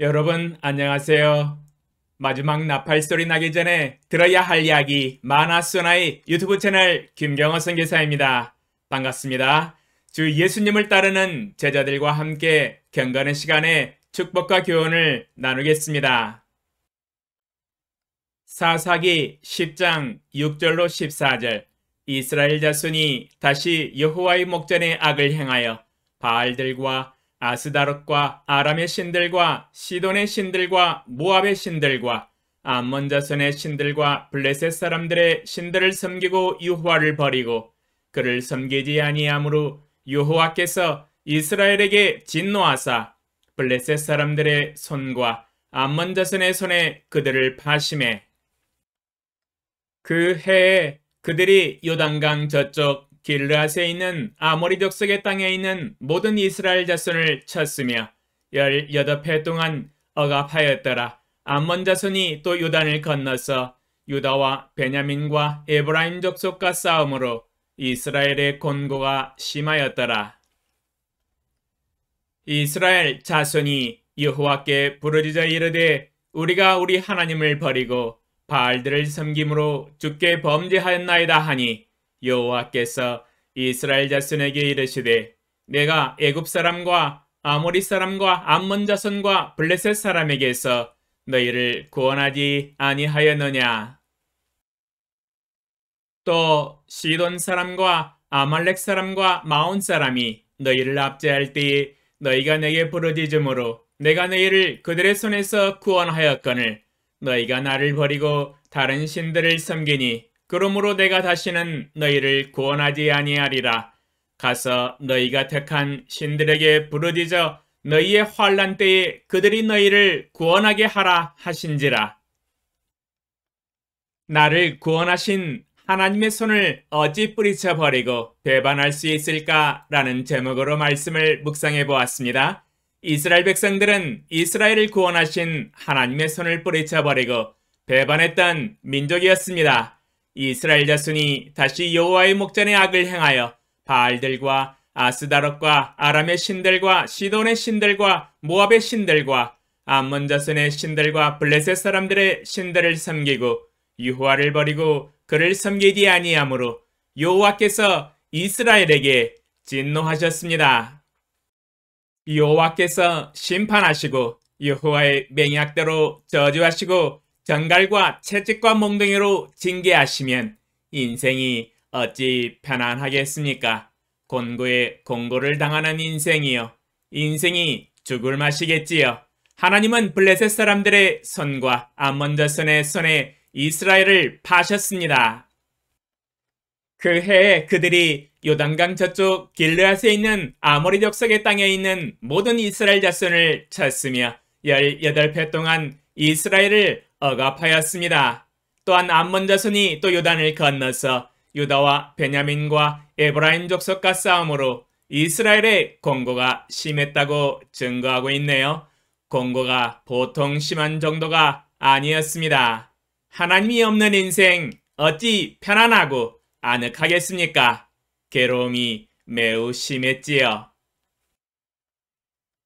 여러분 안녕하세요. 마지막 나팔 소리 나기 전에 들어야 할 이야기 만화소나의 유튜브 채널 김경호 선교사입니다. 반갑습니다. 주 예수님을 따르는 제자들과 함께 경건의 시간에 축복과 교훈을 나누겠습니다. 사사기 10장 6절로 14절 이스라엘 자손이 다시 여호와의 목전에 악을 행하여 바알들과 아스다롯과 아람의 신들과 시돈의 신들과 모압의 신들과 암몬 자손의 신들과 블레셋 사람들의 신들을 섬기고 여호와를 버리고 그를 섬기지 아니하므로 여호와께서 이스라엘에게 진노하사 블레셋 사람들의 손과 암몬 자손의 손에 그들을 파심해 그 해에 그들이 요단강 저쪽 길르앗에 있는 아모리 족속의 땅에 있는 모든 이스라엘 자손을 쳤으며 18해 동안 억압하였더라. 암몬 자손이 또 요단을 건너서 유다와 베냐민과 에브라임 족속과 싸움으로 이스라엘의 곤고가 심하였더라. 이스라엘 자손이 여호와께 부르짖어 이르되 우리가 우리 하나님을 버리고 바알들을 섬김으로 주께 범죄하였나이다 하니 여호와께서 이스라엘 자손에게 이르시되 내가 애굽 사람과 아모리 사람과 암몬 자손과 블레셋 사람에게서 너희를 구원하지 아니하였느냐. 또 시돈 사람과 아말렉 사람과 마온 사람이 너희를 압제할 때에 너희가 내게 부르짖음으로 내가 너희를 그들의 손에서 구원하였거늘 너희가 나를 버리고 다른 신들을 섬기니 그러므로 내가 다시는 너희를 구원하지 아니하리라. 가서 너희가 택한 신들에게 부르짖어 너희의 환난 때에 그들이 너희를 구원하게 하라 하신지라. 나를 구원하신 하나님의 손을 어찌 뿌리쳐 버리고 배반할 수 있을까라는 제목으로 말씀을 묵상해 보았습니다. 이스라엘 백성들은 이스라엘을 구원하신 하나님의 손을 뿌리쳐 버리고 배반했던 민족이었습니다. 이스라엘 자손이 다시 여호와의 목전에 악을 행하여 바알들과 아스다롯과 아람의 신들과 시돈의 신들과 모압의 신들과 암몬 자손의 신들과 블레셋 사람들의 신들을 섬기고 여호와를 버리고 그를 섬기지 아니하므로 여호와께서 이스라엘에게 진노하셨습니다. 여호와께서 심판하시고 여호와의 맹약대로 저주하시고 정갈과 채찍과 몽둥이로 징계하시면 인생이 어찌 편안하겠습니까? 곤고에 공고를 당하는 인생이요. 인생이 죽을 맛이겠지요. 하나님은 블레셋 사람들의 손과 암몬 자손의 손에 이스라엘을 파셨습니다. 그 해에 그들이 요단강 저쪽 길르앗에 있는 아모리 족속의 땅에 있는 모든 이스라엘 자손을 쳤으며 18해 동안 이스라엘을 억압하였습니다. 또한 암몬 자손이 또 요단을 건너서 유다와 베냐민과 에브라임 족속과 싸움으로 이스라엘의 공고가 심했다고 증거하고 있네요. 공고가 보통 심한 정도가 아니었습니다. 하나님이 없는 인생 어찌 편안하고 아늑하겠습니까? 괴로움이 매우 심했지요.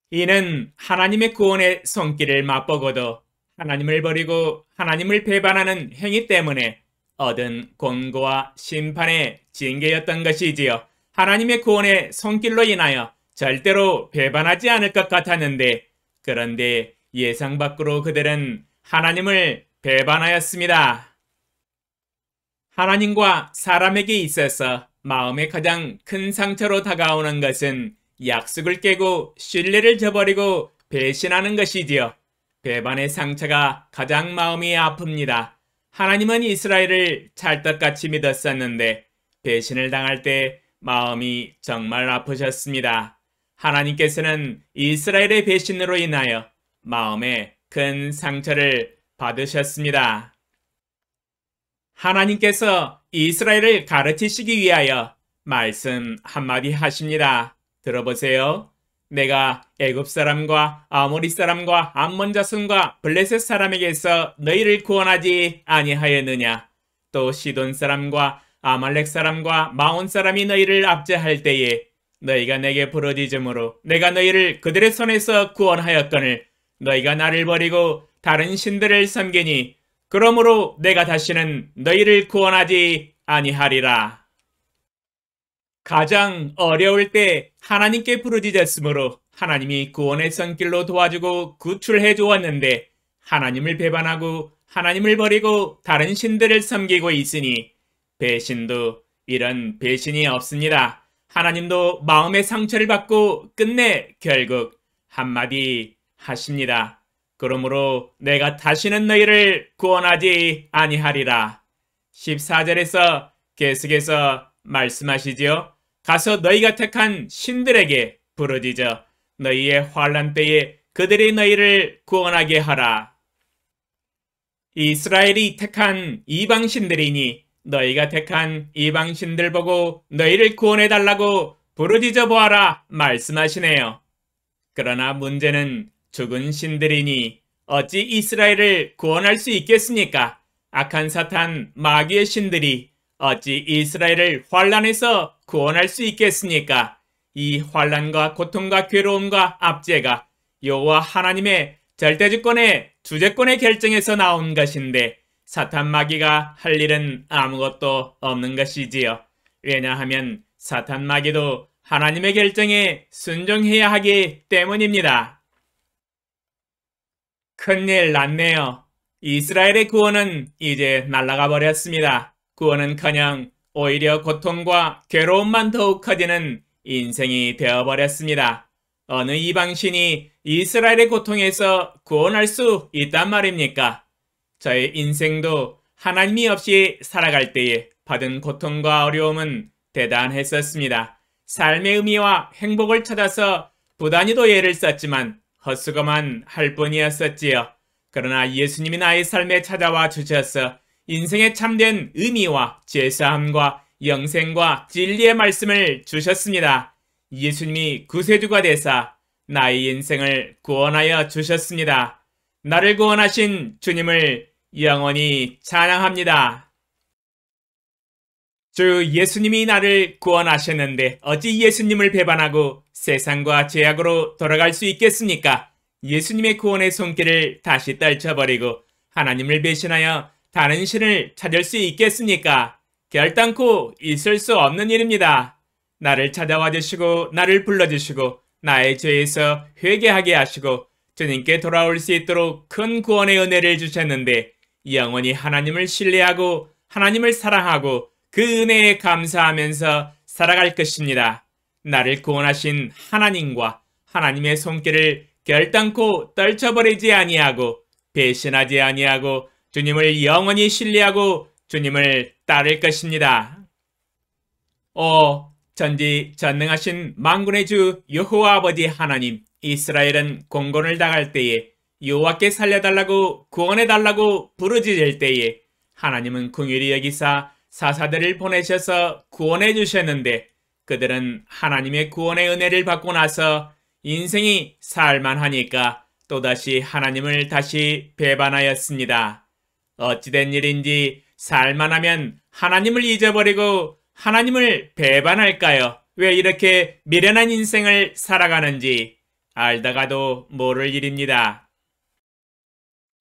이는 하나님의 구원의 손길을 맛보고도 하나님을 버리고 하나님을 배반하는 행위 때문에 얻은 곤고와 심판의 징계였던 것이지요. 하나님의 구원의 손길로 인하여 절대로 배반하지 않을 것 같았는데 그런데 예상 밖으로 그들은 하나님을 배반하였습니다. 하나님과 사람에게 있어서 마음에 가장 큰 상처로 다가오는 것은 약속을 깨고 신뢰를 저버리고 배신하는 것이지요. 배반의 상처가 가장 마음이 아픕니다. 하나님은 이스라엘을 찰떡같이 믿었었는데 배신을 당할 때 마음이 정말 아프셨습니다. 하나님께서는 이스라엘의 배신으로 인하여 마음에 큰 상처를 받으셨습니다. 하나님께서 이스라엘을 가르치시기 위하여 말씀 한마디 하십니다. 들어보세요. 내가 애굽 사람과 아모리 사람과 암몬 자손과 블레셋 사람에게서 너희를 구원하지 아니하였느냐. 또 시돈 사람과 아말렉 사람과 마온 사람이 너희를 압제할 때에 너희가 내게 부르짖음으로 내가 너희를 그들의 손에서 구원하였거늘 너희가 나를 버리고 다른 신들을 섬기니 그러므로 내가 다시는 너희를 구원하지 아니하리라. 가장 어려울 때 하나님께 부르짖었으므로 하나님이 구원의 손길로 도와주고 구출해 주었는데 하나님을 배반하고 하나님을 버리고 다른 신들을 섬기고 있으니 배신도 이런 배신이 없습니다. 하나님도 마음의 상처를 받고 끝내 결국 한마디 하십니다. 그러므로 내가 다시는 너희를 구원하지 아니하리라. 14절에서 계속해서 말씀하시지요. 가서 너희가 택한 신들에게 부르짖어 너희의 환난 때에 그들이 너희를 구원하게 하라. 이스라엘이 택한 이방신들이니 너희가 택한 이방신들 보고 너희를 구원해달라고 부르짖어 보아라 말씀하시네요. 그러나 문제는 죽은 신들이니 어찌 이스라엘을 구원할 수 있겠습니까? 악한 사탄 마귀의 신들이 어찌 이스라엘을 환난에서 구원할 수 있겠습니까? 이 환난과 고통과 괴로움과 압제가 여호와 하나님의 절대주권의 주재권의 결정에서 나온 것인데 사탄 마귀가 할 일은 아무것도 없는 것이지요. 왜냐하면 사탄 마귀도 하나님의 결정에 순종해야 하기 때문입니다. 큰일 났네요. 이스라엘의 구원은 이제 날아가 버렸습니다. 구원은커녕 오히려 고통과 괴로움만 더욱 커지는 인생이 되어버렸습니다. 어느 이방신이 이스라엘의 고통에서 구원할 수 있단 말입니까? 저의 인생도 하나님이 없이 살아갈 때에 받은 고통과 어려움은 대단했었습니다. 삶의 의미와 행복을 찾아서 부단히도 애를 썼지만 헛수고만 할 뿐이었었지요. 그러나 예수님이 나의 삶에 찾아와 주셔서 인생의 참된 의미와 죄사함과 영생과 진리의 말씀을 주셨습니다. 예수님이 구세주가 되사 나의 인생을 구원하여 주셨습니다. 나를 구원하신 주님을 영원히 찬양합니다. 주 예수님이 나를 구원하셨는데 어찌 예수님을 배반하고 세상과 죄악으로 돌아갈 수 있겠습니까? 예수님의 구원의 손길을 다시 떨쳐버리고 하나님을 배신하여 다른 신을 찾을 수 있겠습니까? 결단코 있을 수 없는 일입니다. 나를 찾아와 주시고 나를 불러주시고 나의 죄에서 회개하게 하시고 주님께 돌아올 수 있도록 큰 구원의 은혜를 주셨는데 영원히 하나님을 신뢰하고 하나님을 사랑하고 그 은혜에 감사하면서 살아갈 것입니다. 나를 구원하신 하나님과 하나님의 손길을 결단코 떨쳐버리지 아니하고 배신하지 아니하고 주님을 영원히 신뢰하고 주님을 따를 것입니다. 전지전능하신 만군의 주 여호와 아버지 하나님, 이스라엘은 공곤을 당할 때에 여호와께 살려달라고 구원해달라고 부르짖을 때에 하나님은 긍휼히 여기사 사사들을 보내셔서 구원해 주셨는데 그들은 하나님의 구원의 은혜를 받고 나서 인생이 살만하니까 또다시 하나님을 다시 배반하였습니다. 어찌된 일인지 살만하면 하나님을 잊어버리고 하나님을 배반할까요? 왜 이렇게 미련한 인생을 살아가는지 알다가도 모를 일입니다.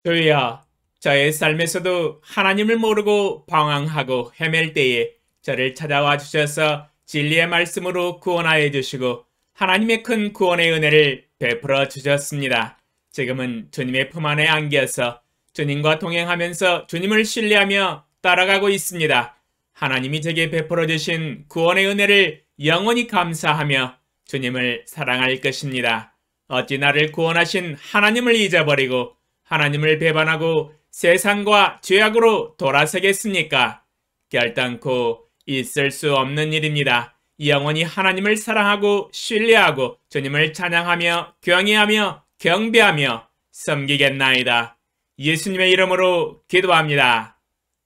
주여, 저의 삶에서도 하나님을 모르고 방황하고 헤맬 때에 저를 찾아와 주셔서 진리의 말씀으로 구원하여 주시고 하나님의 큰 구원의 은혜를 베풀어 주셨습니다. 지금은 주님의 품 안에 안겨서 주님과 동행하면서 주님을 신뢰하며 따라가고 있습니다. 하나님이 제게 베풀어 주신 구원의 은혜를 영원히 감사하며 주님을 사랑할 것입니다. 어찌 나를 구원하신 하나님을 잊어버리고 하나님을 배반하고 세상과 죄악으로 돌아서겠습니까? 결단코 있을 수 없는 일입니다. 영원히 하나님을 사랑하고 신뢰하고 주님을 찬양하며 경외하며 경배하며 섬기겠나이다. 예수님의 이름으로 기도합니다.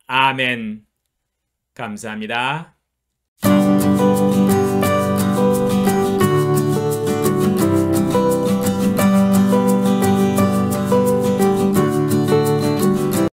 아멘. 감사합니다.